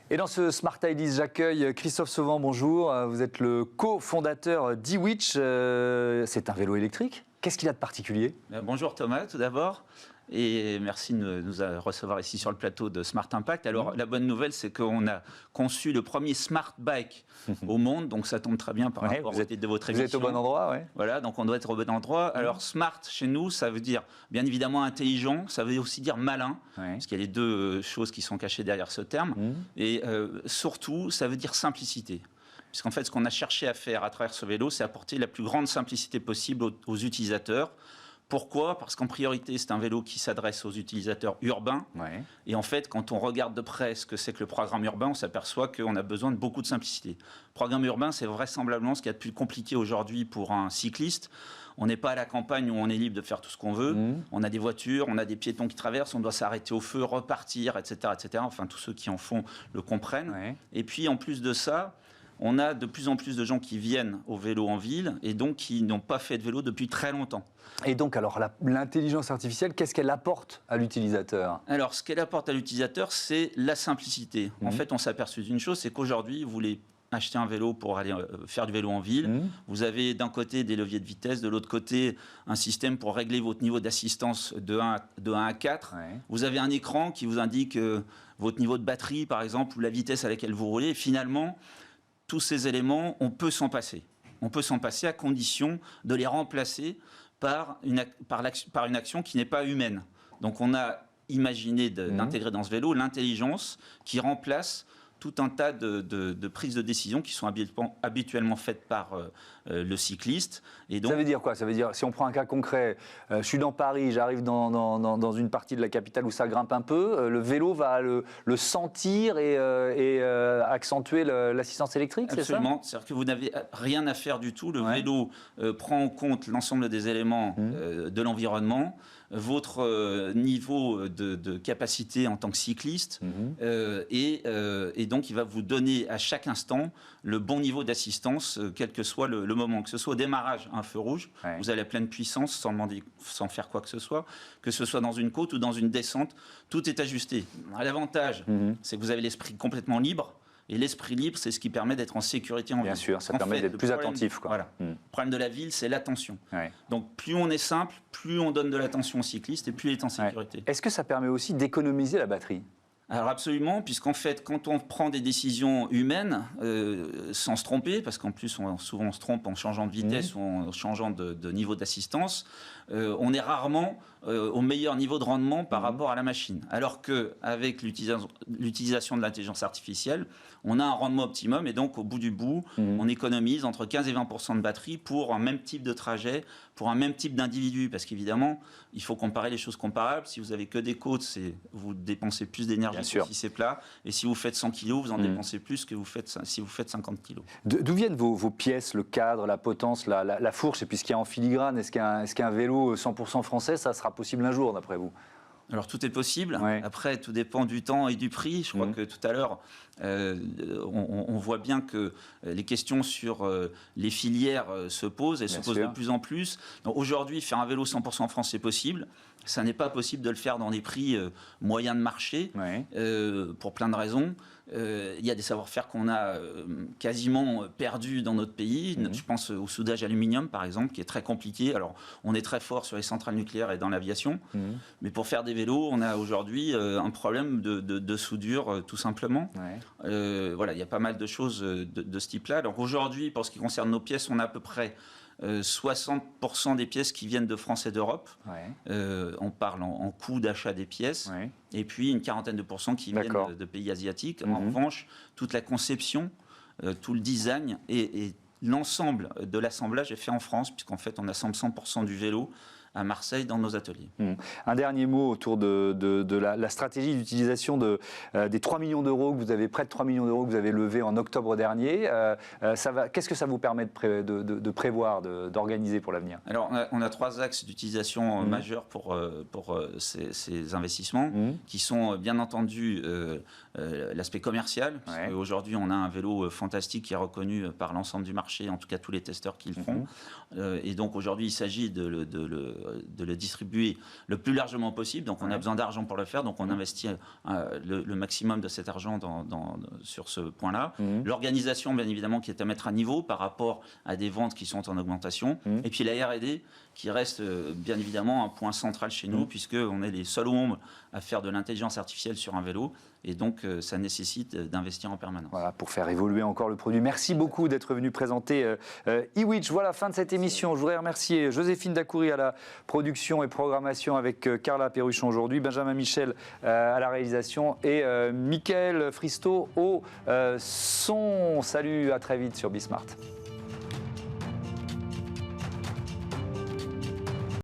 Et dans ce Smart Ideas, j'accueille Christophe Sauvant, bonjour. Vous êtes le cofondateur d'e-Witch. C'est un vélo électrique. Qu'est-ce qu'il a de particulier ? Bonjour Thomas, tout d'abord. Et merci de nous recevoir ici sur le plateau de Smart Impact. Alors, la bonne nouvelle, c'est qu'on a conçu le premier Smart Bike au monde. Donc, ça tombe très bien par rapport au titre de votre émission. Vous êtes au bon endroit, oui. Voilà, donc on doit être au bon endroit. Alors, Smart, chez nous, ça veut dire, bien évidemment, intelligent. Ça veut aussi dire malin. Parce qu'il y a les deux choses qui sont cachées derrière ce terme. Et surtout, ça veut dire simplicité. Puisqu'en fait, ce qu'on a cherché à faire à travers ce vélo, c'est apporter la plus grande simplicité possible aux utilisateurs. Pourquoi ? Parce qu'en priorité, c'est un vélo qui s'adresse aux utilisateurs urbains. Et en fait, quand on regarde de près ce que c'est que le programme urbain, on s'aperçoit qu'on a besoin de beaucoup de simplicité. Le programme urbain, c'est vraisemblablement ce qu'il y a de plus compliqué aujourd'hui pour un cycliste. On n'est pas à la campagne où on est libre de faire tout ce qu'on veut. On a des voitures, on a des piétons qui traversent, on doit s'arrêter au feu, repartir, etc., etc. Enfin, tous ceux qui en font le comprennent. Et puis, en plus de ça, on a de plus en plus de gens qui viennent au vélo en ville et donc qui n'ont pas fait de vélo depuis très longtemps. Et donc, alors, l'intelligence artificielle, qu'est-ce qu'elle apporte à l'utilisateur ? Alors, ce qu'elle apporte à l'utilisateur, c'est la simplicité. En fait, on s'est aperçu d'une chose, c'est qu'aujourd'hui, vous voulez acheter un vélo pour aller faire du vélo en ville. Vous avez d'un côté des leviers de vitesse, de l'autre côté un système pour régler votre niveau d'assistance de 1 à 4. Vous avez un écran qui vous indique votre niveau de batterie, par exemple, ou la vitesse à laquelle vous roulez. Et finalement, tous ces éléments, on peut s'en passer. On peut s'en passer à condition de les remplacer par une action qui n'est pas humaine. Donc on a imaginé d'intégrer dans ce vélo l'intelligence qui remplace tout un tas de prises de décision qui sont habituellement faites par le cycliste. Et donc, ça veut dire quoi ? Ça veut dire, si on prend un cas concret, je suis dans Paris, j'arrive dans une partie de la capitale où ça grimpe un peu, le vélo va le sentir et accentuer l'assistance électrique, c'est ça ? Absolument. C'est-à-dire que vous n'avez rien à faire du tout. Le vélo prend en compte l'ensemble des éléments de l'environnement, votre niveau de capacité en tant que cycliste, et donc il va vous donner à chaque instant le bon niveau d'assistance, quel que soit le moment, que ce soit au démarrage, un feu rouge, vous allez à pleine puissance sans faire quoi que ce soit dans une côte ou dans une descente, tout est ajusté. L'avantage, c'est que vous avez l'esprit complètement libre. Et l'esprit libre, c'est ce qui permet d'être en sécurité en ville. Bien sûr, ça permet d'être plus attentif. Voilà. Le problème de la ville, c'est l'attention. Donc, plus on est simple, plus on donne de l'attention au cycliste et plus il est en sécurité. Est-ce que ça permet aussi d'économiser la batterie ? Alors absolument, puisqu'en fait, quand on prend des décisions humaines, sans se tromper, parce qu'en plus, souvent on se trompe en changeant de vitesse ou en changeant de niveau d'assistance, on est rarement au meilleur niveau de rendement par rapport à la machine. Alors qu'avec l'utilisation de l'intelligence artificielle, on a un rendement optimum et donc au bout du bout, on économise entre 15 et 20% de batterie pour un même type de trajet, pour un même type d'individu. Parce qu'évidemment, il faut comparer les choses comparables. Si vous avez que des côtes, vous dépensez plus d'énergie que si c'est plat. Et si vous faites 100 kg, vous en dépensez plus que si vous faites 50 kg. D'où viennent vos pièces, le cadre, la potence, la fourche et puis ce qu'il y a en filigrane ? Est-ce qu'un vélo 100% français, ça sera possible un jour, d'après vous ? Alors tout est possible. Après, tout dépend du temps et du prix. Je crois que tout à l'heure, on voit bien que les questions sur les filières se posent et se posent de plus en plus. Aujourd'hui, faire un vélo 100% France, c'est possible. Ça n'est pas possible de le faire dans des prix moyens de marché pour plein de raisons. Il y a des savoir-faire qu'on a quasiment perdus dans notre pays. Je pense au soudage aluminium, par exemple, qui est très compliqué. Alors, on est très fort sur les centrales nucléaires et dans l'aviation. Mais pour faire des vélos, on a aujourd'hui un problème de soudure, tout simplement. Voilà, il y a pas mal de choses de ce type-là. Donc aujourd'hui, pour ce qui concerne nos pièces, on a à peu près 60% des pièces qui viennent de France et d'Europe. On parle en coût d'achat des pièces. Et puis une quarantaine de pourcents qui viennent de pays asiatiques. En revanche, toute la conception, tout le design et l'ensemble de l'assemblage est fait en France, puisqu'en fait on assemble 100% du vélo à Marseille dans nos ateliers. Un dernier mot autour de la stratégie d'utilisation des 3 millions d'euros que vous avez, près de 3 millions d'euros que vous avez levés en octobre dernier. Qu'est-ce que ça vous permet de prévoir, d'organiser pour l'avenir ? Alors, on a 3 axes d'utilisation majeurs pour ces investissements, qui sont bien entendu l'aspect commercial. Parce qu'aujourd'hui, on a un vélo fantastique qui est reconnu par l'ensemble du marché, en tout cas tous les testeurs qui le font. Et donc aujourd'hui, il s'agit de le de le distribuer le plus largement possible. Donc on a besoin d'argent pour le faire, donc on investit le maximum de cet argent sur ce point-là. L'organisation, bien évidemment, qui est à mettre à niveau par rapport à des ventes qui sont en augmentation. Et puis la R&D, qui reste bien évidemment un point central chez nous, puisqu'on est les seuls au monde à faire de l'intelligence artificielle sur un vélo. Et donc, ça nécessite d'investir en permanence. Voilà, pour faire évoluer encore le produit. Merci beaucoup d'être venu présenter eWitch. Voilà, fin de cette émission. Je voudrais remercier Joséphine Dacoury à la production et programmation avec Carla Perruchon aujourd'hui, Benjamin Michel à la réalisation et Mickaël Fristo au son. Salut, à très vite sur Bismart.